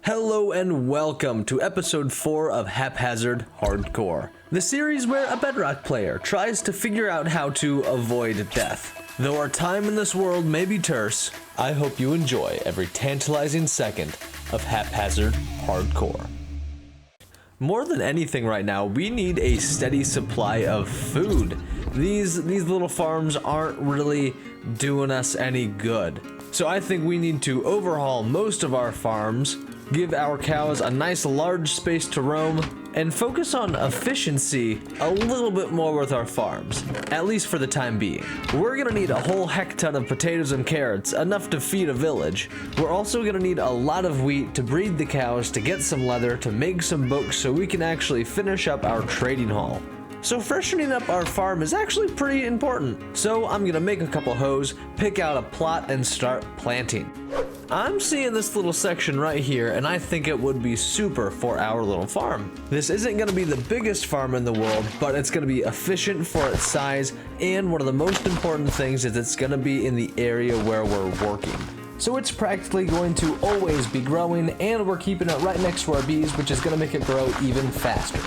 Hello and welcome to episode 4 of Haphazard Hardcore, the series where a Bedrock player tries to figure out how to avoid death. Though our time in this world may be terse, I hope you enjoy every tantalizing second of Haphazard Hardcore. More than anything right now, we need a steady supply of food. These little farms aren't really doing us any good. So I think we need to overhaul most of our farms, give our cows a nice large space to roam, and focus on efficiency a little bit more with our farms, at least for the time being. We're gonna need a whole heck ton of potatoes and carrots, enough to feed a village. We're also gonna need a lot of wheat to breed the cows, to get some leather, to make some books so we can actually finish up our trading hall. So freshening up our farm is actually pretty important. So I'm gonna make a couple hoes, pick out a plot, and start planting. I'm seeing this little section right here, and I think it would be super for our little farm. This isn't gonna be the biggest farm in the world, but it's gonna be efficient for its size, and one of the most important things is it's gonna be in the area where we're working. So it's practically going to always be growing, and we're keeping it right next to our bees, which is gonna make it grow even faster.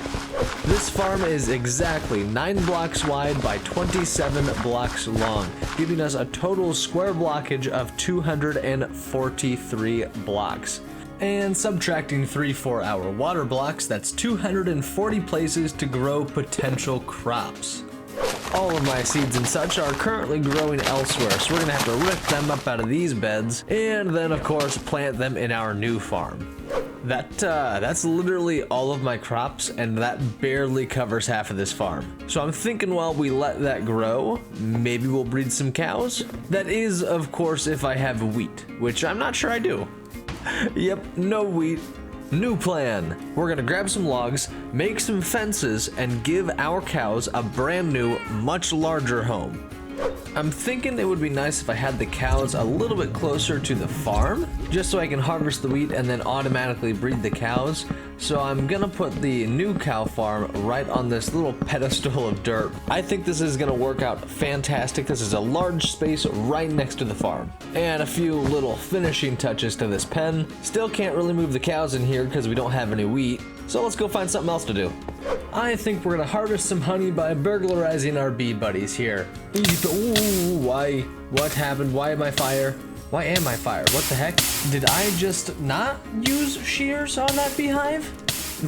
This farm is exactly 9 blocks wide by 27 blocks long, giving us a total square blockage of 243 blocks. And subtracting 3 4-hour water blocks, that's 240 places to grow potential crops. All of my seeds and such are currently growing elsewhere, so we're gonna have to rip them up out of these beds, and then of course plant them in our new farm. That's literally all of my crops, and that barely covers half of this farm. So I'm thinking while we let that grow, maybe we'll breed some cows. That is, of course, if I have wheat, which I'm not sure I do. Yep, no wheat. New plan. We're gonna grab some logs, make some fences, and give our cows a brand new, much larger home. I'm thinking it would be nice if I had the cows a little bit closer to the farm, just so I can harvest the wheat and then automatically breed the cows. So I'm gonna put the new cow farm right on this little pedestal of dirt. I think this is gonna work out fantastic. This is a large space right next to the farm. And a few little finishing touches to this pen. Still can't really move the cows in here because we don't have any wheat. So let's go find something else to do. I think we're gonna harvest some honey by burglarizing our bee buddies here. Ooh, why? What happened? Why am I fire? Why am I fire? What the heck? Did I just not use shears on that beehive?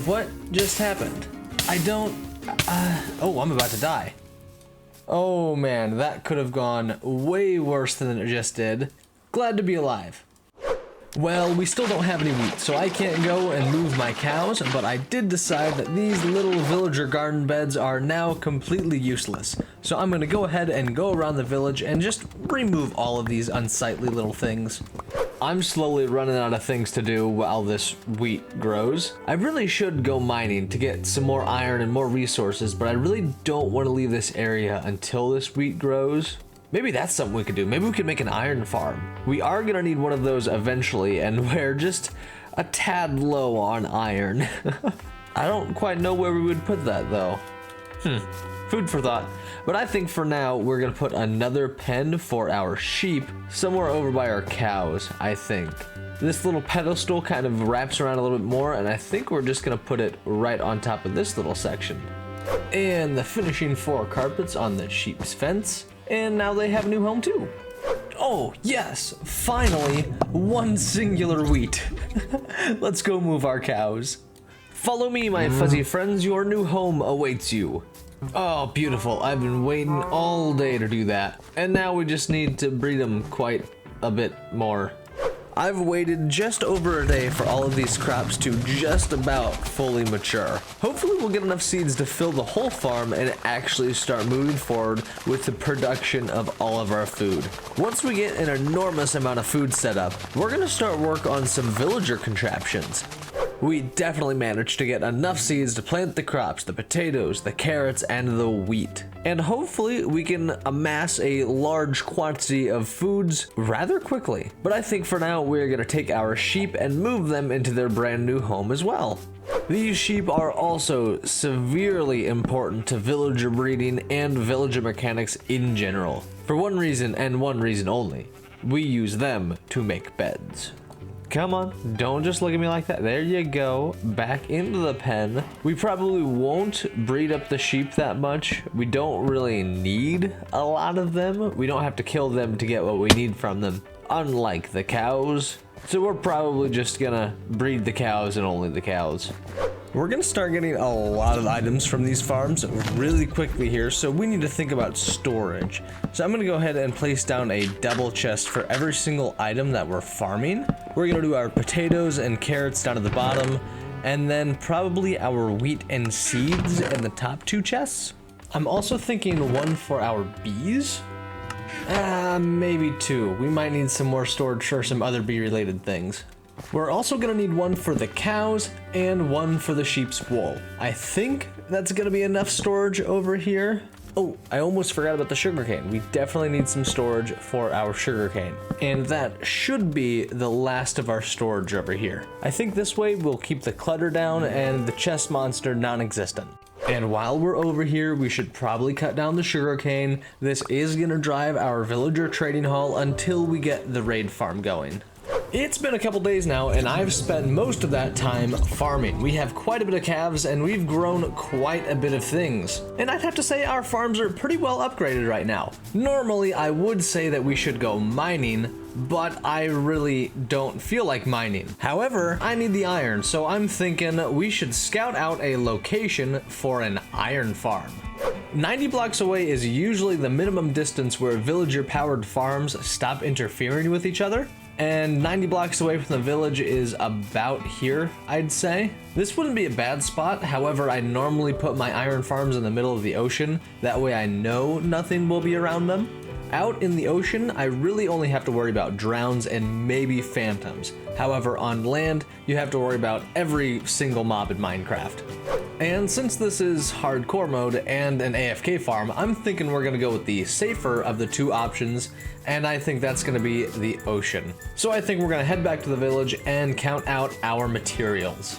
What just happened? I don't... oh, I'm about to die. Oh man, that could have gone way worse than it just did. Glad to be alive. Well, we still don't have any wheat, so I can't go and move my cows, but I did decide that these little villager garden beds are now completely useless. So I'm gonna go ahead and go around the village and just remove all of these unsightly little things. I'm slowly running out of things to do while this wheat grows. I really should go mining to get some more iron and more resources, but I really don't want to leave this area until this wheat grows. Maybe that's something we could do. Maybe we could make an iron farm. We are gonna need one of those eventually, and we're just a tad low on iron. I don't quite know where we would put that though. Food for thought. But I think for now, we're gonna put another pen for our sheep somewhere over by our cows, I think. This little pedestal kind of wraps around a little bit more, and I think we're just gonna put it right on top of this little section. And the finishing 4 carpets on the sheep's fence. And now they have a new home too. Oh yes, finally, one singular wheat. Let's go move our cows. Follow me, my fuzzy friends, your new home awaits you. Oh, beautiful, I've been waiting all day to do that. And now we just need to breed them quite a bit more. I've waited just over a day for all of these crops to just about fully mature. Hopefully we'll get enough seeds to fill the whole farm and actually start moving forward with the production of all of our food. Once we get an enormous amount of food set up, we're gonna start work on some villager contraptions. We definitely managed to get enough seeds to plant the crops, the potatoes, the carrots, and the wheat. And hopefully we can amass a large quantity of foods rather quickly. But I think for now we're gonna take our sheep and move them into their brand new home as well. These sheep are also severely important to villager breeding and villager mechanics in general. For one reason and one reason only. We use them to make beds. Come on, don't just look at me like that. There you go, back into the pen. We probably won't breed up the sheep that much. We don't really need a lot of them. We don't have to kill them to get what we need from them, unlike the cows. So we're probably just gonna breed the cows and only the cows. We're gonna start getting a lot of items from these farms really quickly here, so we need to think about storage. So I'm gonna go ahead and place down a double chest for every single item that we're farming. We're gonna do our potatoes and carrots down at the bottom, and then probably our wheat and seeds in the top 2 chests. I'm also thinking one for our bees. Maybe 2. We might need some more storage for some other bee related things. We're also gonna need one for the cows and one for the sheep's wool. I think that's gonna be enough storage over here. Oh, I almost forgot about the sugarcane. We definitely need some storage for our sugarcane. And that should be the last of our storage over here. I think this way we'll keep the clutter down and the chest monster non-existent. And while we're over here, we should probably cut down the sugarcane. This is gonna drive our villager trading hall until we get the raid farm going. It's been a couple days now, and I've spent most of that time farming. We have quite a bit of calves, and we've grown quite a bit of things. And I'd have to say our farms are pretty well upgraded right now. Normally, I would say that we should go mining, but I really don't feel like mining. However, I need the iron, so I'm thinking we should scout out a location for an iron farm. 90 blocks away is usually the minimum distance where villager-powered farms stop interfering with each other. And 90 blocks away from the village is about here, I'd say. This wouldn't be a bad spot, however, I normally put my iron farms in the middle of the ocean. That way I know nothing will be around them. Out in the ocean, I really only have to worry about drowns and maybe phantoms. However, on land, you have to worry about every single mob in Minecraft. And since this is hardcore mode and an AFK farm, I'm thinking we're gonna go with the safer of the 2 options, and I think that's gonna be the ocean. So I think we're gonna head back to the village and count out our materials.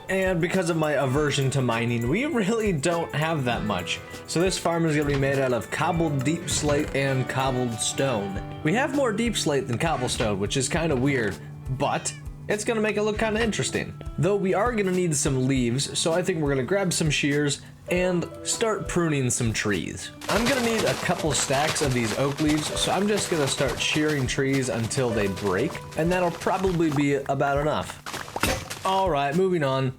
And because of my aversion to mining, we really don't have that much. So this farm is gonna be made out of cobbled deep slate and cobbled stone. We have more deep slate than cobblestone, which is kind of weird, but it's gonna make it look kind of interesting. Though we are gonna need some leaves, so I think we're gonna grab some shears and start pruning some trees. I'm gonna need a couple stacks of these oak leaves, so I'm just gonna start shearing trees until they break, and that'll probably be about enough. All right, moving on.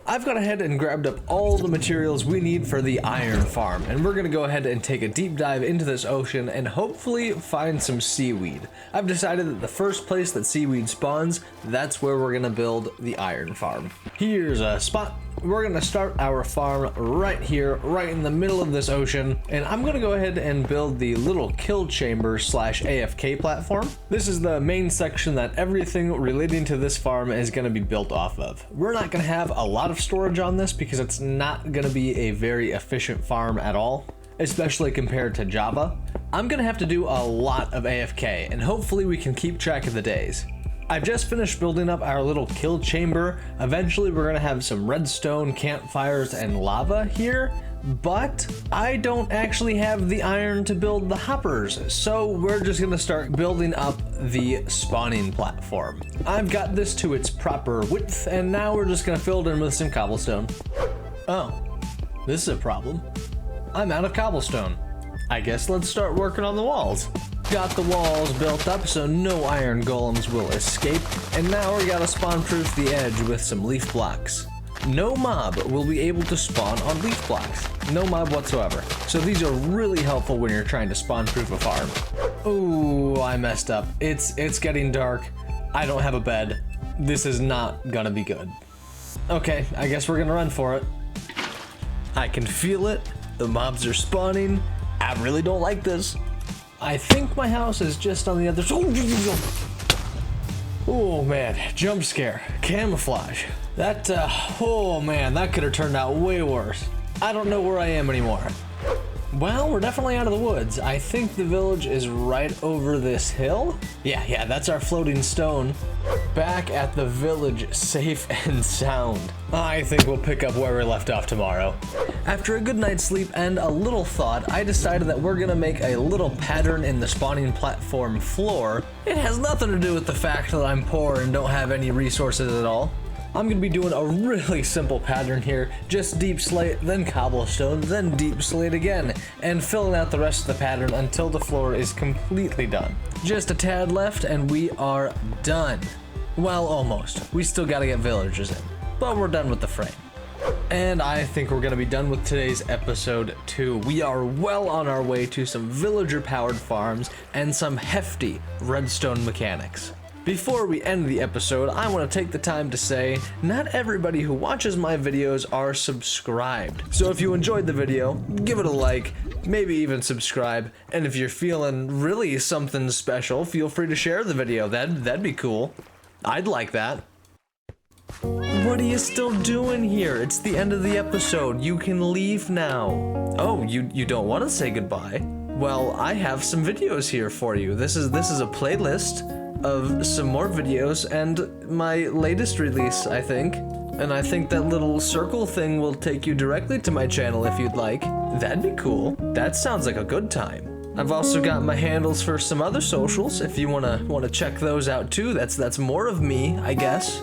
I've gone ahead and grabbed up all the materials we need for the iron farm, and we're gonna go ahead and take a deep dive into this ocean and hopefully find some seaweed. I've decided that the first place that seaweed spawns, that's where we're gonna build the iron farm. Here's a spot. We're gonna start our farm right here, right in the middle of this ocean, and I'm gonna go ahead and build the little kill chamber / AFK platform. This is the main section that everything relating to this farm is gonna be built off of. We're not gonna have a lot of storage on this because it's not gonna be a very efficient farm at all, especially compared to Java. I'm gonna have to do a lot of AFK, and hopefully we can keep track of the days. I've just finished building up our little kill chamber. Eventually we're gonna have some redstone, campfires, and lava here, but I don't actually have the iron to build the hoppers, so we're just gonna start building up the spawning platform. I've got this to its proper width, and now we're just gonna fill it in with some cobblestone. Oh, this is a problem. I'm out of cobblestone. I guess let's start working on the walls. Got the walls built up so no iron golems will escape, and now we gotta spawn proof the edge with some leaf blocks. No mob will be able to spawn on leaf blocks. No mob whatsoever. So these are really helpful when you're trying to spawn proof a farm. Ooh, I messed up. It's getting dark. I don't have a bed. This is not gonna be good. Okay, I guess we're gonna run for it. I can feel it. The mobs are spawning. I really don't like this. I think my house is just on the other side. Oh man, jump scare, camouflage. That, oh man, that could have turned out way worse. I don't know where I am anymore. Well, we're definitely out of the woods. I think the village is right over this hill. Yeah, that's our floating stone. Back at the village, safe and sound. I think we'll pick up where we left off tomorrow. After a good night's sleep and a little thought, I decided that we're gonna make a little pattern in the spawning platform floor. It has nothing to do with the fact that I'm poor and don't have any resources at all. I'm gonna be doing a really simple pattern here, just deep slate, then cobblestone, then deep slate again, and filling out the rest of the pattern until the floor is completely done. Just a tad left and we are done. Well, almost. We still gotta get villagers in, but we're done with the frame. And I think we're gonna be done with today's episode too. We are well on our way to some villager-powered farms and some hefty redstone mechanics. Before we end the episode, I want to take the time to say, not everybody who watches my videos are subscribed. So if you enjoyed the video, give it a like, maybe even subscribe, and if you're feeling really something special, feel free to share the video. That'd be cool. I'd like that. What are you still doing here? It's the end of the episode. You can leave now. Oh, you don't want to say goodbye? Well, I have some videos here for you. This is a playlist of some more videos and my latest release, I think. And I think that little circle thing will take you directly to my channel if you'd like. That'd be cool. That sounds like a good time. I've also got my handles for some other socials if you wanna check those out too. That's more of me, I guess.